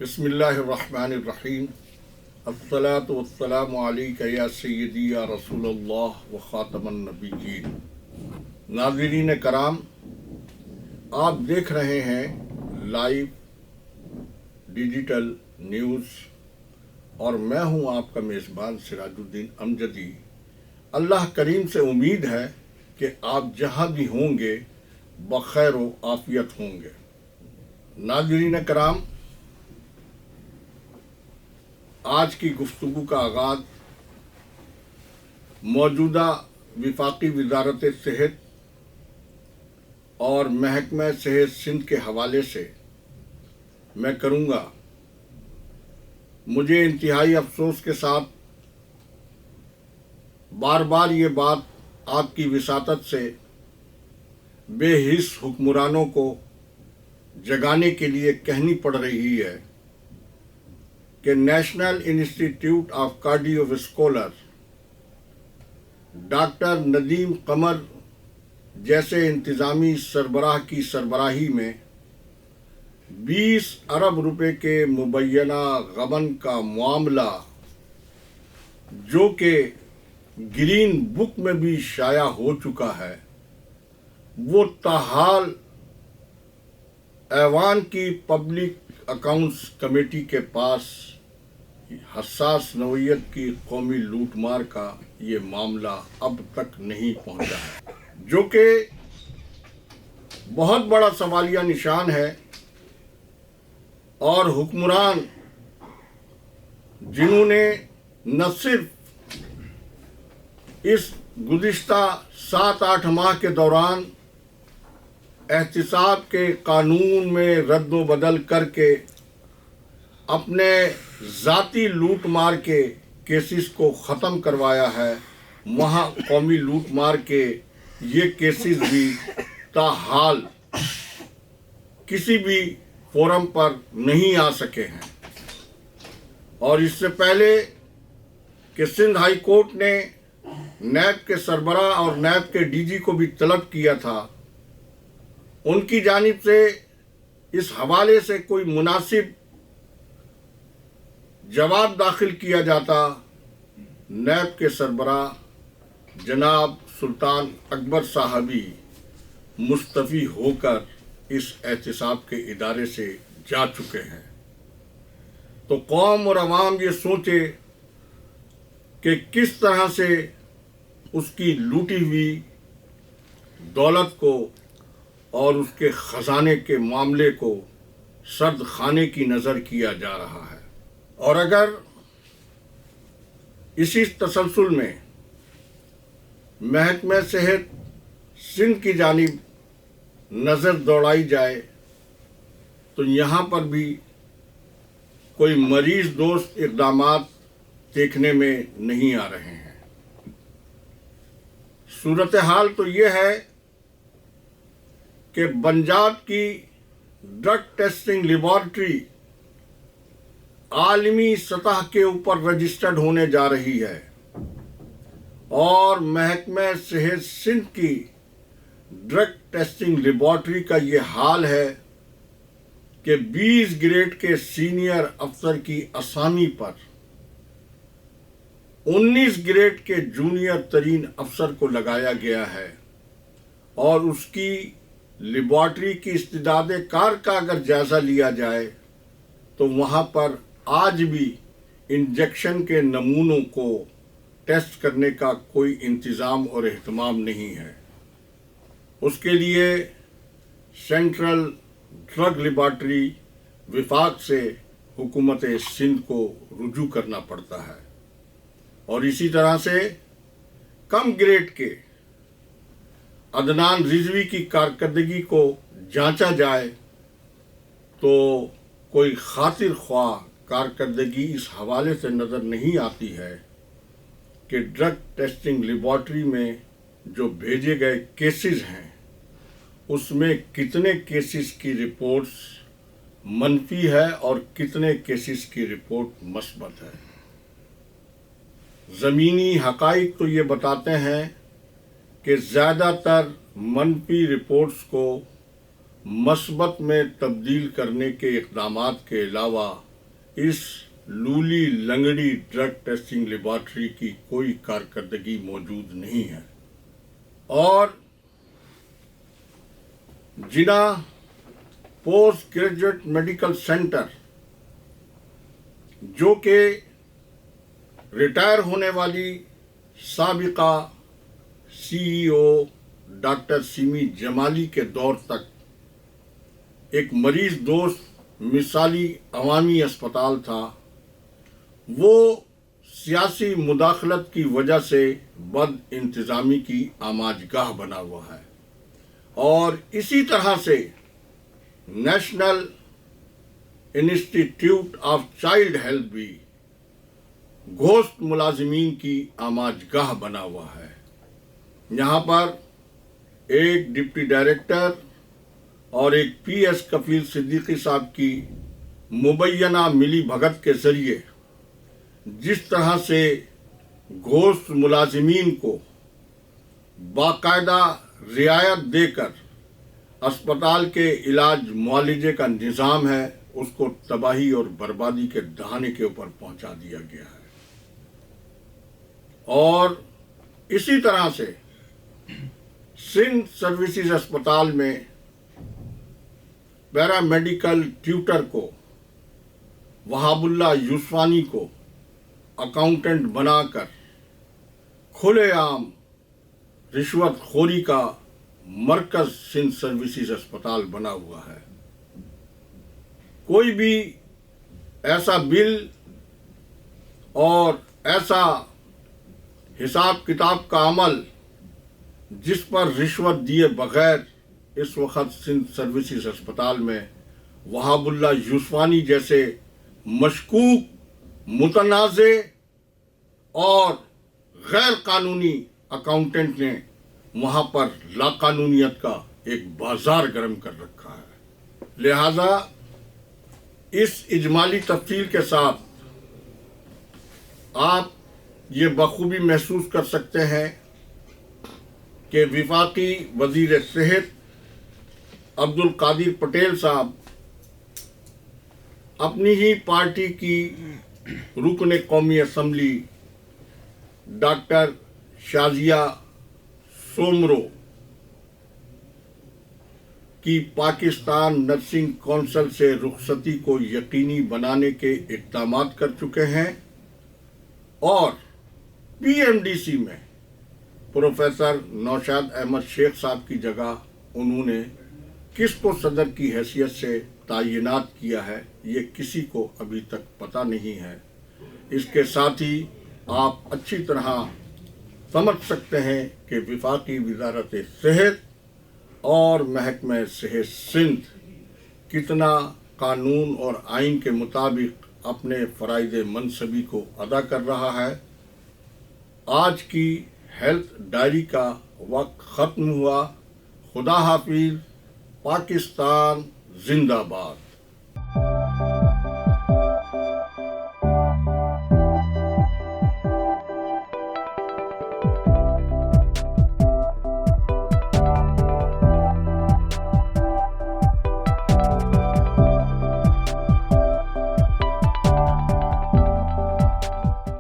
بسم اللہ الرحمن الرحیم الصلاۃ والسلام علیک یا سیدی یا رسول اللہ و خاتم النبیین۔ ناظرین کرام، آپ دیکھ رہے ہیں لائیو ڈیجیٹل نیوز اور میں ہوں آپ کا میزبان سراج الدین امجدی۔ اللہ کریم سے امید ہے کہ آپ جہاں بھی ہوں گے بخیر و عافیت ہوں گے۔ ناظرین کرام، آج کی گفتگو کا آغاز موجودہ وفاقی وزارت صحت اور محکمہ صحت سندھ کے حوالے سے میں کروں گا۔ مجھے انتہائی افسوس کے ساتھ بار بار یہ بات آپ کی وساطت سے بے حس حکمرانوں کو جگانے کے لیے کہنی پڑ رہی ہے کہ national institute of cardio vascular doctor Nadeem Qamar جیسے انتظامی سربراہ کی سربراہی میں 20 ارب روپے کے مبینہ غبن کا معاملہ، جو کہ گرین بک میں بھی شائع ہو چکا ہے، وہ تاحال ایوان کی پبلک اکاؤنٹس کمیٹی کے پاس حساس نوعیت کی قومی لوٹ مار کا یہ معاملہ اب تک نہیں پہنچا ہے، جو کہ بہت بڑا سوالیہ نشان ہے۔ اور حکمران جنہوں نے نہ صرف اس گزشتہ 7-8 ماہ کے دوران احتساب کے قانون میں رد و بدل کر کے اپنے ذاتی لوٹ مار کے کیسز کو ختم کروایا ہے، وہاں قومی لوٹ مار کے یہ کیسز بھی تاحال کسی بھی فورم پر نہیں آ سکے ہیں۔ اور اس سے پہلے کہ سندھ ہائی کورٹ نے نیب کے سربراہ اور نیب کے ڈی جی کو بھی طلب کیا تھا، ان کی جانب سے اس حوالے سے کوئی مناسب جواب داخل کیا جاتا، نیب کے سربراہ جناب سلطان اکبر صاحبی مستعفی ہو کر اس احتساب کے ادارے سے جا چکے ہیں۔ تو قوم اور عوام یہ سوچے کہ کس طرح سے اس کی لوٹی ہوئی دولت کو اور اس کے خزانے کے معاملے کو سرد خانے کی نظر کیا جا رہا ہے۔ اور اگر اسی تسلسل میں محکمہ صحت سندھ کی جانب نظر دوڑائی جائے تو یہاں پر بھی کوئی مریض دوست اقدامات دیکھنے میں نہیں آ رہے ہیں۔ صورتحال تو یہ ہے کہ پنجاب کی ڈرگ ٹیسٹنگ لیبارٹری عالمی سطح کے اوپر رجسٹرڈ ہونے جا رہی ہے، اور محکمہ صحت سندھ کی ڈرگ ٹیسٹنگ لیبارٹری کا یہ حال ہے کہ 20 گریڈ کے سینئر افسر کی اسامی پر 19 گریڈ کے جونیئر ترین افسر کو لگایا گیا ہے، اور اس کی لیبارٹری کی استعداد کار کا اگر جائزہ لیا جائے تو وہاں پر آج بھی انجیکشن کے نمونوں کو ٹیسٹ کرنے کا کوئی انتظام اور اہتمام نہیں ہے۔ اس کے لیے سینٹرل ڈرگ لیبارٹری وفاق سے حکومت سندھ کو رجوع کرنا پڑتا ہے، اور اسی طرح سے کم گریڈ کے عدنان رضوی کی کارکردگی کو جانچا جائے تو کوئی خاطر خواہ کارکردگی اس حوالے سے نظر نہیں آتی ہے کہ ڈرگ ٹیسٹنگ لیبارٹری میں جو بھیجے گئے کیسز ہیں اس میں کتنے کیسز کی رپورٹس منفی ہے اور کتنے کیسز کی رپورٹ مثبت ہے۔ زمینی حقائق تو یہ بتاتے ہیں کہ زیادہ تر منفی رپورٹس کو مثبت میں تبدیل کرنے کے اقدامات کے علاوہ اس لولی لنگڑی ڈرگ ٹیسٹنگ لیبارٹری کی کوئی کارکردگی موجود نہیں ہے، اور جنا پوسٹ گریجویٹ میڈیکل سینٹر جو کہ ریٹائر ہونے والی سابقہ سی ای او ڈاکٹر سیمی جمالی کے دور تک ایک مریض دوست مثالی عوامی اسپتال تھا، وہ سیاسی مداخلت کی وجہ سے بد انتظامی کی آماج گاہ بنا ہوا ہے، اور اسی طرح سے national institute of child health بھی گھوست ملازمین کی آماج گاہ بنا ہوا ہے۔ یہاں پر ایک ڈپٹی ڈائریکٹر اور ایک پی ایس کفیل صدیقی صاحب کی مبینہ ملی بھگت کے ذریعے جس طرح سے گھوست ملازمین کو باقاعدہ رعایت دے کر اسپتال کے علاج معالجے کا نظام ہے، اس کو تباہی اور بربادی کے دہانے کے اوپر پہنچا دیا گیا ہے۔ اور اسی طرح سے سندھ سروسز اسپتال میں پیرا میڈیکل ٹیوٹر کو وہاب اللہ یوسفانی کو اکاؤنٹنٹ بنا کر کھلے عام رشوت خوری کا مرکز سندھ سروسز اسپتال بنا ہوا ہے۔ کوئی بھی ایسا بل اور ایسا حساب کتاب کا عمل جس پر رشوت دیے بغیر اس وقت سندھ سروسز اسپتال میں وہاب اللہ یوسفانی جیسے مشکوک، متنازع اور غیر قانونی اکاؤنٹنٹ نے وہاں پر لاقانونیت کا ایک بازار گرم کر رکھا ہے۔ لہذا اس اجمالی تفصیل کے ساتھ آپ یہ بخوبی محسوس کر سکتے ہیں کہ وفاقی وزیر صحت عبدالقادر پٹیل صاحب اپنی ہی پارٹی کی رکن قومی اسمبلی ڈاکٹر شازیہ سومرو کی پاکستان نرسنگ کونسل سے رخصتی کو یقینی بنانے کے اقدامات کر چکے ہیں، اور پی ایم ڈی سی میں پروفیسر نوشاد احمد شیخ صاحب کی جگہ انہوں نے کس کو صدر کی حیثیت سے تعینات کیا ہے یہ کسی کو ابھی تک پتہ نہیں ہے۔ اس کے ساتھ ہی آپ اچھی طرح سمجھ سکتے ہیں کہ وفاقی وزارت صحت اور محکمہ صحت سندھ کتنا قانون اور آئین کے مطابق اپنے فرائض منصبی کو ادا کر رہا ہے۔ آج کی ہیلتھ ڈائری کا وقت ختم ہوا۔ خدا حافظ۔ پاکستان زندہ باد۔